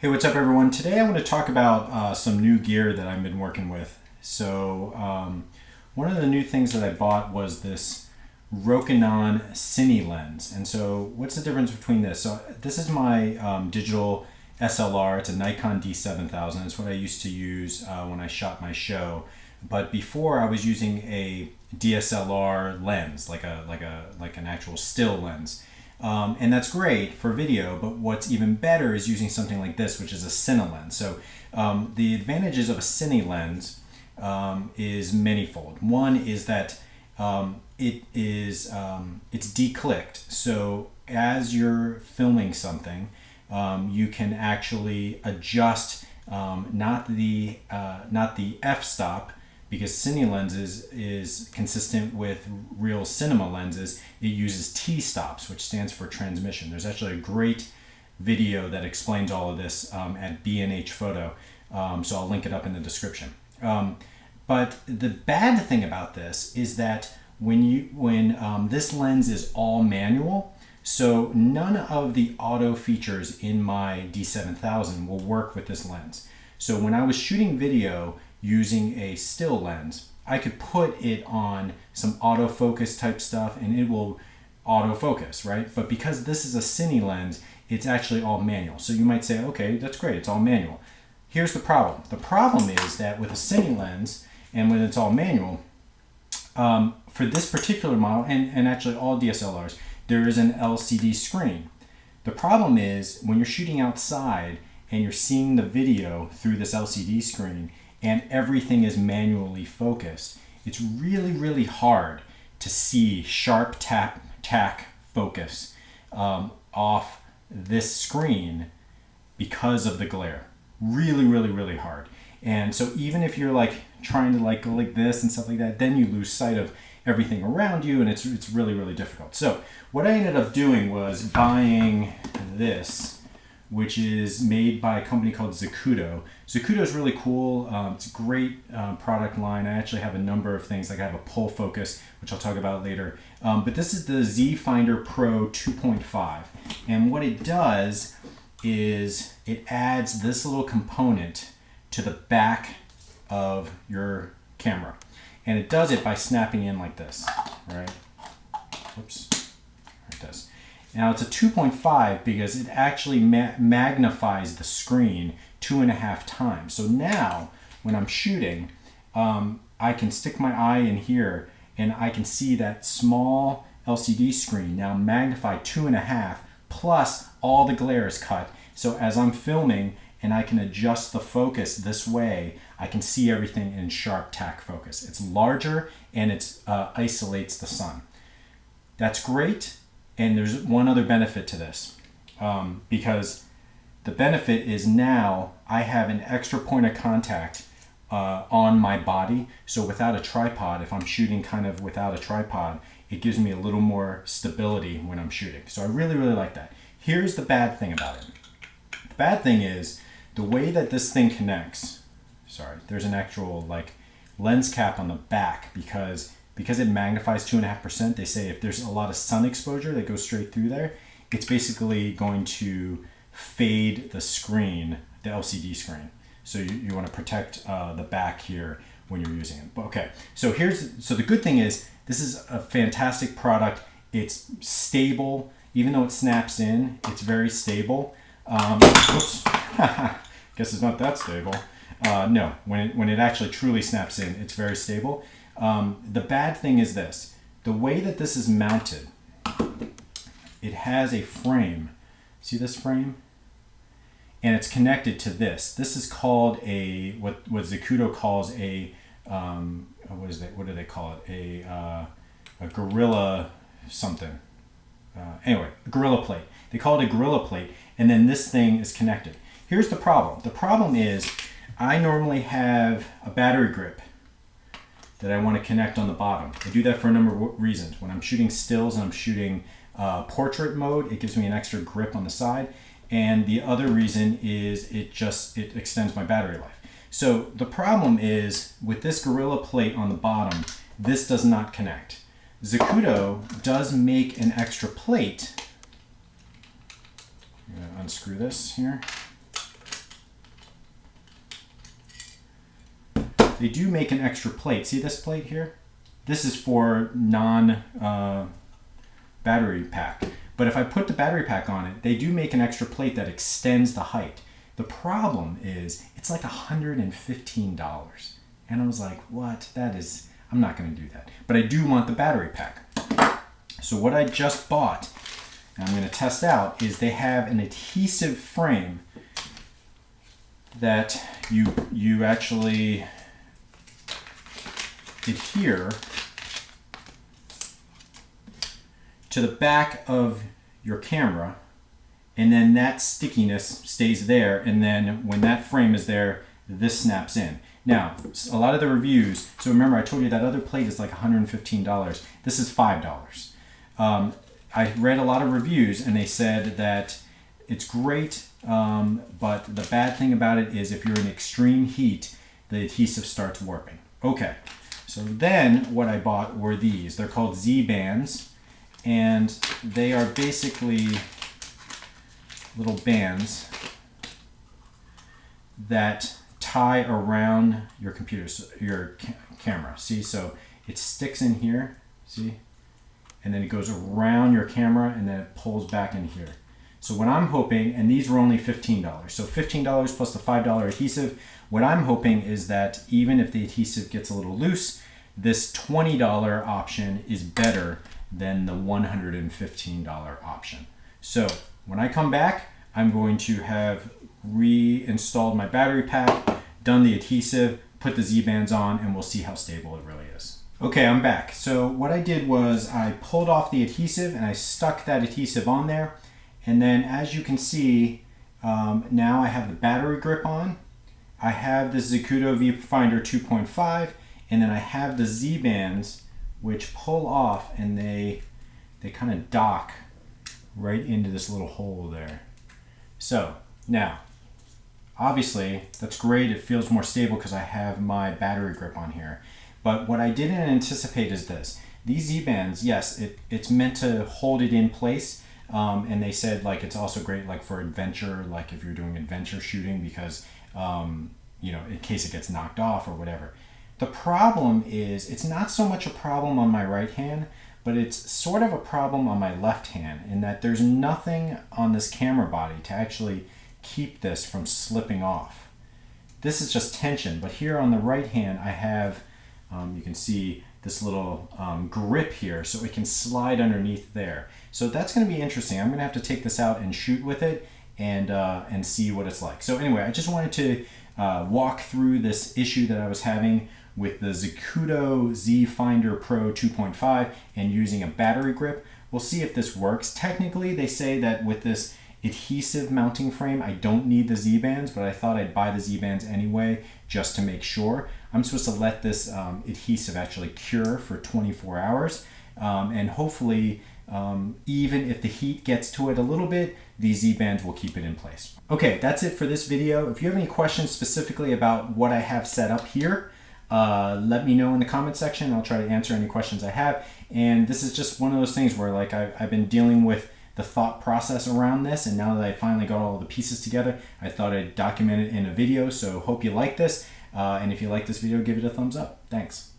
Hey, what's up everyone? Today I want to talk about some new gear that I've been working with. One of the new things that I bought was this Rokinon Cinelenses. And so what's the difference between this? So this is my digital SLR. It's a Nikon D7000. It's what I used to use when I shot my show. But before I was using a DSLR lens, like an actual still lens. And that's great for video, but what's even better is using something like this, which is a Cine lens. So the advantages of a Cine lens is manifold. One is that it's declicked. So as you're filming something, you can actually adjust not the f-stop, because Cine lenses is consistent with real cinema lenses. It uses T-stops, which stands for transmission. There's actually a great video that explains all of this at B&H Photo, so I'll link it up in the description. But the bad thing about this is that when this lens is all manual, so none of the auto features in my D7000 will work with this lens. So when I was shooting video using a still lens, I could put it on some autofocus type stuff and it will autofocus, right? But because this is a Cine lens, it's actually all manual. So you might say, okay, that's great, it's all manual. Here's the problem. The problem is that with a Cine lens and when it's all manual, for this particular model, and actually all DSLRs, there is an LCD screen. The problem is when you're shooting outside and you're seeing the video through this LCD screen, and everything is manually focused, it's really, really hard to see sharp tack focus off this screen because of the glare. Really, really, really hard. And so even if you're like trying to go like this and stuff like that, then you lose sight of everything around you, and it's really, really difficult. So what I ended up doing was buying this, which is made by a company called Zacuto. Zacuto is really cool. It's a great product line. I actually have a number of things, like I have a pull focus, which I'll talk about later. But this is the Viewfinder Pro 2.5. And what it does is it adds this little component to the back of your camera. And it does it by snapping in like this, right? Whoops, there it does. Now it's a 2.5 because it actually magnifies the screen 2.5 times. So now when I'm shooting, I can stick my eye in here and I can see that small LCD screen now magnified 2.5, plus all the glare is cut. So as I'm filming and I can adjust the focus this way, I can see everything in sharp tack focus. It's larger and it isolates the sun. That's great. And there's one other benefit to this, because the benefit is now I have an extra point of contact on my body. So without a tripod, if I'm shooting kind of without a tripod, it gives me a little more stability when I'm shooting. So I really, really like that. Here's the bad thing about it. The bad thing is the way that this thing connects. Sorry, there's an actual lens cap on the back because it magnifies 2.5%, they say if there's a lot of sun exposure that goes straight through there, it's basically going to fade the screen, the LCD screen. So you want to protect the back here when you're using it. But okay, so the good thing is this is a fantastic product. It's stable, even though it snaps in, it's very stable. Oops, guess it's not that stable. No, when it actually truly snaps in, it's very stable. The bad thing is this. The way that this is mounted, it has a frame. See this frame? And it's connected to this. This is called what Zacuto calls what do they call it? A gorilla something. Anyway, a gorilla plate. They call it a gorilla plate, and then this thing is connected. Here's the problem. The problem is I normally have a battery grip that I want to connect on the bottom. I do that for a number of reasons. When I'm shooting stills and I'm shooting portrait mode, it gives me an extra grip on the side. And the other reason is it extends my battery life. So the problem is with this Gorilla plate on the bottom, this does not connect. Zacuto does make an extra plate. I'm gonna unscrew this here. they do make an extra plate. See this plate here? This is for non-battery pack. But if I put the battery pack on it, they do make an extra plate that extends the height. The problem is it's like $115. And I was like, what? I'm not gonna do that. But I do want the battery pack. So what I just bought, and I'm gonna test out, is they have an adhesive frame that you actually adhere to the back of your camera, and then that stickiness stays there, and then when that frame is there, this snaps in. Now, a lot of the reviews, so remember I told you that other plate is like $115. This is $5. I read a lot of reviews and they said that it's great, but the bad thing about it is if you're in extreme heat, the adhesive starts warping. Okay, so then what I bought were these. They're called Z-bands, and they are basically little bands that tie around your computer, your camera. See, so it sticks in here, see? And then it goes around your camera and then it pulls back in here. So what I'm hoping, and these were only $15, so $15 plus the $5 adhesive, what I'm hoping is that even if the adhesive gets a little loose, this $20 option is better than the $115 option. So when I come back, I'm going to have reinstalled my battery pack, done the adhesive, put the Z-bands on, and we'll see how stable it really is. Okay, I'm back. So what I did was I pulled off the adhesive and I stuck that adhesive on there. And then as you can see, now I have the battery grip on. I have the Zacuto Viewfinder 2.5, and then I have the Z-bands which pull off and they kind of dock right into this little hole there. So now, obviously that's great. It feels more stable because I have my battery grip on here. But what I didn't anticipate is this. These Z-bands, yes, it's meant to hold it in place. And they said like it's also great like for adventure, like if you're doing adventure shooting, because you know, in case it gets knocked off or whatever. The problem is it's not so much a problem on my right hand, but it's sort of a problem on my left hand in that there's nothing on this camera body to actually keep this from slipping off. This is just tension, but here on the right hand I have, you can see this little grip here, so it can slide underneath there. So that's going to be interesting. I'm going to have to take this out and shoot with it and see what it's like. So anyway, I just wanted to walk through this issue that I was having with the Zacuto Viewfinder Pro 2.5 and using a battery grip. We'll see if this works. Technically, they say that with this adhesive mounting frame, I don't need the Z-bands, but I thought I'd buy the Z-bands anyway just to make sure. I'm supposed to let this adhesive actually cure for 24 hours, and hopefully even if the heat gets to it a little bit, these Z-bands will keep it in place. Okay, that's it for this video. If you have any questions specifically about what I have set up here, let me know in the comment section. I'll try to answer any questions I have. And this is just one of those things where like I've been dealing with the thought process around this, and now that I finally got all the pieces together, I thought I'd document it in a video. So hope you like this, and if you like this video, give it a thumbs up. Thanks.